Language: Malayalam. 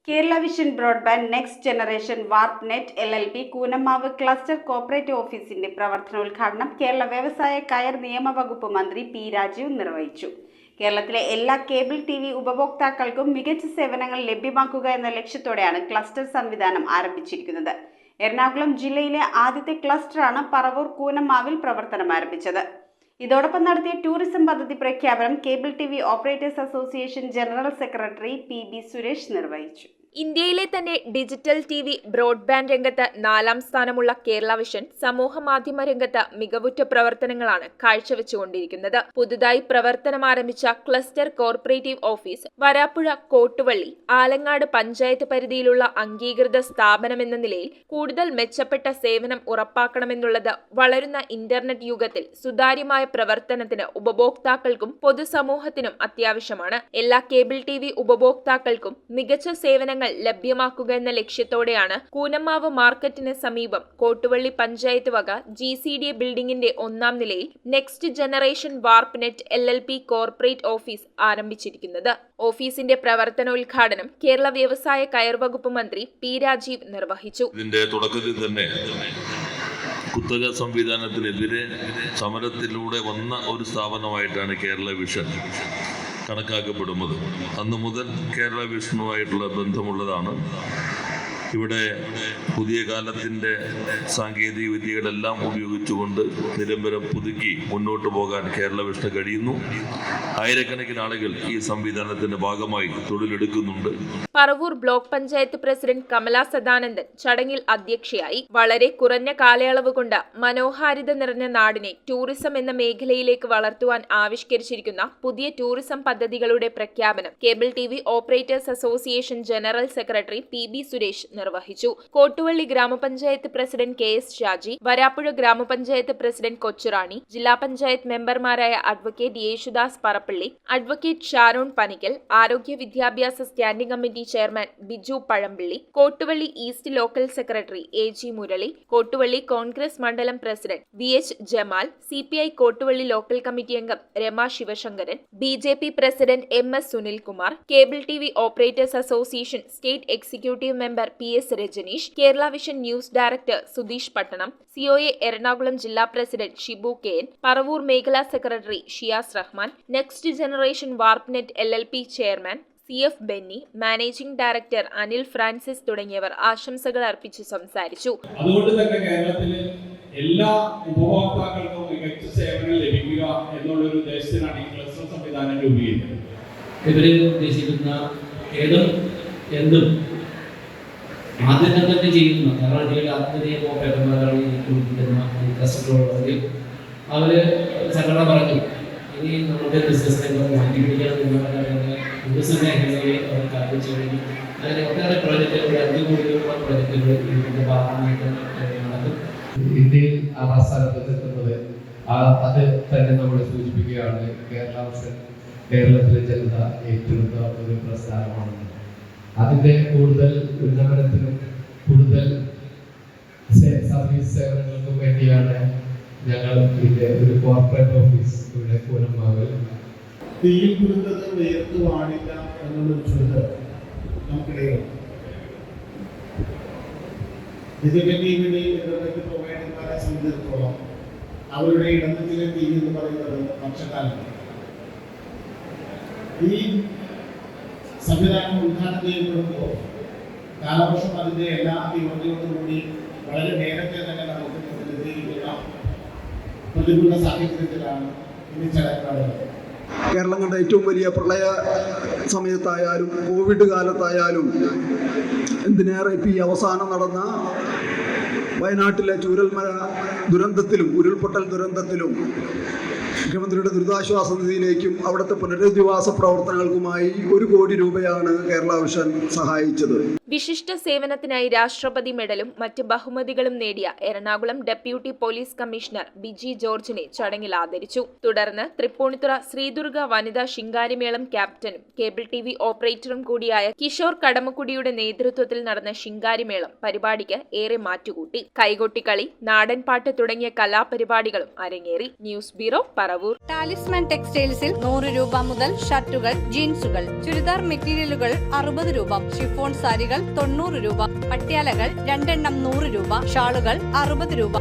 Kerala vision broadband next generation warp net LLP Koonammavu cluster corporate ഓഫീസിന്റെ പ്രവർത്തനോദ്ഘാടനം കേരള വ്യവസായ കയർ നിയമ വകുപ്പ് മന്ത്രി പി രാജീവ് നിർവഹിച്ചു. കേരളത്തിലെ എല്ലാ കേബിൾ TV ഉപഭോക്താക്കൾക്കും മികച്ച സേവനങ്ങൾ ലഭ്യമാക്കുക എന്ന ലക്ഷ്യത്തോടെയാണ് ക്ലസ്റ്റർ സംവിധാനം ആരംഭിച്ചിരിക്കുന്നത്. എറണാകുളം ജില്ലയിലെ ആദ്യത്തെ ക്ലസ്റ്ററാണ് പറവൂർ കൂനമ്മാവിൽ പ്രവർത്തനം ആരംഭിച്ചത്. ഇതോടൊപ്പം നടത്തിയ ടൂറിസം പദ്ധതി പ്രഖ്യാപനം cable TV operators association general secretary PB Suresh നിർവഹിച്ചു. ഇന്ത്യയിലെ തന്നെ ഡിജിറ്റൽ TV ബ്രോഡ്ബാൻഡ് രംഗത്ത് 4ാം സ്ഥാനമുള്ള കേരള വിഷൻ സമൂഹ മാധ്യമ രംഗത്ത് മികവുറ്റ പ്രവർത്തനങ്ങളാണ് കാഴ്ചവെച്ചുകൊണ്ടിരിക്കുന്നത്. പുതുതായി പ്രവർത്തനം ആരംഭിച്ച cluster cooperative office Varapuzha Kottuvally Alangad panchayat പരിധിയിലുള്ള അംഗീകൃത സ്ഥാപനമെന്ന നിലയിൽ കൂടുതൽ മെച്ചപ്പെട്ട സേവനം ഉറപ്പാക്കണമെന്നുള്ളത് വളരുന്ന ഇന്റർനെറ്റ് യുഗത്തിൽ സുതാര്യമായ പ്രവർത്തനത്തിന് ഉപഭോക്താക്കൾക്കും പൊതുസമൂഹത്തിനും അത്യാവശ്യമാണ്. എല്ലാ കേബിൾ TV ഉപഭോക്താക്കൾക്കും മികച്ച സേവനങ്ങൾ ലഭ്യമാക്കുക എന്ന ലക്ഷ്യത്തോടെയാണ് കൂനമ്മാവ് മാർക്കറ്റിന് സമീപം കോട്ടുവള്ളി പഞ്ചായത്ത് വക GCDA ബിൽഡിംഗിന്റെ 1ാം നിലയിൽ next generation warp net LLP corporate office ആരംഭിച്ചിരിക്കുന്നത്. ഓഫീസിന്റെ പ്രവർത്തനോദ്ഘാടനം കേരള വ്യവസായ കയർ വകുപ്പ് മന്ത്രി P രാജീവ് നിർവഹിച്ചു. ഇതിന്റെ തുടക്കത്തിൽ തന്നെ കുത്തക സംവിധാനത്തിനെതിരെ സമരത്തിലൂടെ വന്ന ഒരു സ്ഥാപനമായിട്ടാണ് കേരള വിഷൻ കണക്കാക്കപ്പെടുന്നത്. അന്നു മുതൽ കേരള വിഷനുമായിട്ടുള്ള ബന്ധമുള്ളതാണ്. ഇവിടെ പുതിയ കാലത്തിൻ്റെ സാങ്കേതിക വിദ്യകളെല്ലാം ഉപയോഗിച്ചുകൊണ്ട് നിരന്തരം പുതുക്കി മുന്നോട്ട് പോകാൻ കേരള വിഷന് കഴിയുന്നു. ആയിരക്കണക്കിന് ആളുകൾ ഈ സംവിധാനത്തിന്റെ ഭാഗമായി തൊഴിലെടുക്കുന്നുണ്ട്. പറവൂർ ബ്ലോക്ക് പഞ്ചായത്ത് പ്രസിഡന്റ് കമല സദാനന്ദൻ ചടങ്ങിൽ അധ്യക്ഷയായി. വളരെ കുറഞ്ഞ കാലയളവ് കൊണ്ട് മനോഹാരിത നിറഞ്ഞ നാടിനെ ടൂറിസം എന്ന മേഖലയിലേക്ക് വളർത്തുവാൻ ആവിഷ്കരിച്ചിരിക്കുന്ന പുതിയ ടൂറിസം പദ്ധതികളുടെ പ്രഖ്യാപനം cable TV operators association general secretary PB Suresh നിർവഹിച്ചു. കോട്ടുവള്ളി ഗ്രാമപഞ്ചായത്ത് പ്രസിഡന്റ് KS ഷാജി, വരാപ്പുഴ ഗ്രാമപഞ്ചായത്ത് പ്രസിഡന്റ് കൊച്ചുറാണി, ജില്ലാ പഞ്ചായത്ത് മെമ്പർമാരായ അഡ്വക്കേറ്റ് യേശുദാസ് പറപ്പള്ളി, അഡ്വക്കേറ്റ് ഷാരോൺ പനിക്കൽ, ആരോഗ്യ വിദ്യാഭ്യാസ standing committee chairman Biju Pazhampilly, Kottuvally east local secretary AG Murali, Kottuvally Congress മണ്ഡലം president VH Jamal, CPI Kottuvally local committee അംഗം Rama Sivasankaran, BJP president MS Sunilkumar, cable TV operators association state executive member PS Rajaneesh, Kerala vision news director Sudheesh Pattanam, COA Ernakulam ജില്ലാ പ്രസിഡന്റ് ഷിബു KN, പറവൂർ മേഖലാ secretary Shiyas Rahman, next generation warp net LLP chairman CF Benny, managing director Anil Francis തുടങ്ങിയവർ ആശംസകൾ അർപ്പിച്ച് സംസാരിച്ചു. അതുകൊണ്ട് തന്നെ കേരളത്തിലെ എല്ലാ ഉപഭോക്താക്കൾക്കും മികച്ച സേവനം ലഭിക്കുക എന്നുള്ള ഒരു ഉദ്ദേശത്തിലാണ് ഈ ക്ലസ്റ്റർ സംവിധാനം രൂപീകരിക്കുന്നത്. ഇവര് ഉദ്ദേശിക്കുന്ന എന്തും ആദ്യം തന്നെ ചെയ്യുന്ന കാരണം ആത്മീയ പേപ്പർമാരാണ് ഈ ക്ലസ്റ്ററുകളുണ്ടെങ്കിൽ അവര് സംഘടന പറഞ്ഞു ഇനി നമ്മുടെ ബിസിനസ് ടൂറിസം മേഖലയിൽ അവർ കാര്യം ചെയ്യുന്നു. അങ്ങനെ ഒട്ടേറെ പ്രോജക്റ്റുകൾ 5 കോടിയോളം പ്രോജക്റ്റുകൾ ഇതിന്റെ ഭാഗമായിട്ട് നടക്കും. ഇന്ത്യയിൽ 6ാം സ്ഥാനത്തെത്തുന്നത് അത് തന്നെ നമ്മൾ സൂചിപ്പിക്കുകയാണ്. കേരളത്തിലെ ജനത ഏറ്റെടുത്ത ഒരു പ്രസ്ഥാനമാണെന്ന്. അതിന്റെ കൂടുതൽ ഉന്നമനത്തിനും കൂടുതൽ സർവീസ് സേവനങ്ങൾക്കും വേണ്ടിയാണ് ഞങ്ങൾ ഇതിന്റെ ഒരു കോർപ്പറേറ്റ് ഓഫീസ് ഇവിടെ കൂനമ്മാവിൽ. തീയിൽ കുരുന്നത് വേർത്ത് പാടില്ല എന്നുള്ളൊരു ചുരുത് നമുക്കിടയിൽ ഡിജിറ്റൽ ടിവിയുടെ ഇന്റർനെറ്റ് പ്രൊവൈഡർമാരെ സംബന്ധിച്ചിടത്തോളം അവരുടെ ഇടനെറ്റിലെ TV എന്ന് പറയുന്നത് വർഷക്കാലമാണ്. ഈ സംവിധാനം ഉദ്ഘാടനം ചെയ്യപ്പെടുമ്പോൾ കാലവർഷം അതിൻ്റെ എല്ലാ തീവ്രതയോടുകൂടി വളരെ നേരത്തെ തന്നെ നമുക്ക് പ്രതിനിധീകരിക്കുന്ന പ്രതികൂല സാഹചര്യത്തിലാണ് ഇനി ചടങ്ങുകൾ. കേരളം കണ്ട ഏറ്റവും വലിയ പ്രളയ സമയത്തായാലും കോവിഡ് കാലത്തായാലും എന്തിനേറെ ഇപ്പോൾ ഈ അവസാനം നടന്ന വയനാട്ടിലെ ചൂരൽമല ദുരന്തത്തിലും ഉരുൾപൊട്ടൽ ദുരന്തത്തിലും മുഖ്യമന്ത്രിയുടെ ദുരിതാശ്വാസ നിധിയിലേക്കും അവിടുത്തെ പുനരധിവാസ പ്രവർത്തനങ്ങൾക്കുമായി 1 കോടി രൂപയാണ് കേരള വിഷൻ സഹായിച്ചത്. വിശിഷ്ട സേവനത്തിനായി രാഷ്ട്രപതി മെഡലും മറ്റ് ബഹുമതികളും നേടിയ Ernakulam deputy police commissioner Biji ജോർജിനെ ചടങ്ങിൽ ആദരിച്ചു. തുടർന്ന് തൃപ്പൂണിത്തുറ ശ്രീദുർഗ വനിതാ ശിങ്കാരിമേളം ക്യാപ്റ്റനും കേബിൾ TV ഓപ്പറേറ്ററും കൂടിയായ കിഷോർ കടമക്കുടിയുടെ നേതൃത്വത്തിൽ നടന്ന ശിങ്കാരിമേളം പരിപാടിക്ക് ഏറെ മാറ്റുകൂട്ടി. കൈകൊട്ടിക്കളി, നാടൻപാട്ട് തുടങ്ങിയ കലാപരിപാടികളും അരങ്ങേറി. News bureau Paravur. Paravur. Talisman ടെക്സ്റ്റൈൽസിൽ 100 രൂപ മുതൽ ഷർട്ടുകൾ, ജീൻസുകൾ, ചുരിദാർ മെറ്റീരിയലുകൾ 60 രൂപ, ഷിഫോൺ സാരികൾ 90 രൂപ, പട്യാലകൾ 2 എണ്ണം 100 രൂപ, ഷാളുകൾ 60 രൂപ.